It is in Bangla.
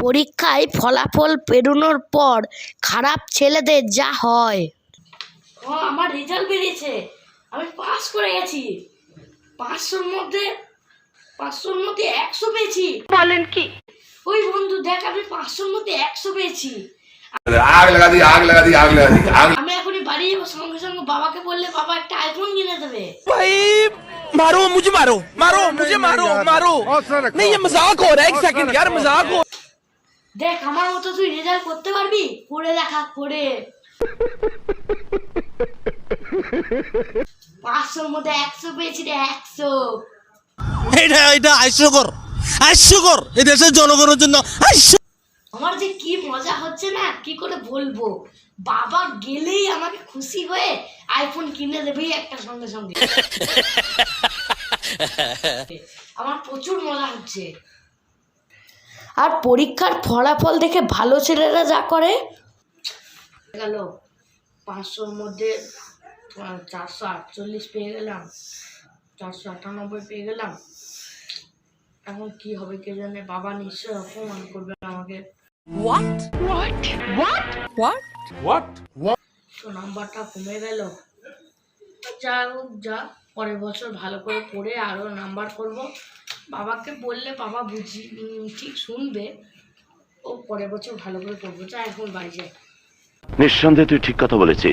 পরীক্ষায় ফলাফল বেরোনোর পর খারাপ ছেলেদের যা হয়। আমার রেজাল্ট বেরিয়েছে, আমি পাস করে গেছি। 500-র মধ্যে 100 পেয়েছি। বলেন কি? ওই বন্ধু দেখ, আমি 500-র মধ্যে 100 পেয়েছি। आग लगा दी आग लगा दी आग लगा दी आग। আমি এখনই বাড়ি যাবো, সঙ্গে সঙ্গে বাবাকে বললে বাবা একটা আইফোন কিনে দেবে। भाई मारो मुझे, मारो मारो मुझे, मारो मारो। नहीं ये मजाक हो रहा है, एक सेकंड यार, मजाक हो। দেখ আমার মতো তুই রেজাল্ট করতে পারবি? করে দেখা, করে 500-র মধ্যে 100 পেয়েছি রে, 100। এটা এটা হাস্যকর, হাস্যকর এই দেশের জনগণের জন্য হাস্য। আমার যে কি মজা হচ্ছে না, কি করে বলবো। বাবা গেলেই আমাকে খুশি হয়ে আইফোন কিনে দেবেই একটা, সঙ্গে সঙ্গে। আমার প্রচুর মজা হচ্ছে। আর পরীক্ষার ফলাফল দেখে ভালো ছেলেরা যা করে, গেল 500-র মধ্যে 448 পেয়ে গেলাম, 498 পেয়ে গেলাম। এখন কি হবে কে জানে, বাবা নিশ্চয়ই অপমান করবে আমাকে। তো নাম্বারটা কমে গেল। যা হোক যা, পরের বছর ভালো করে পড়ে আরো নাম্বার করব। বাবাকে বললে বাবা ঠিক শুনবে। ও পরের বছর ভালো করে করবো। যা এখন বাড়ি যাই। নিঃসন্দেহে তুই ঠিক কথা বলেছিস।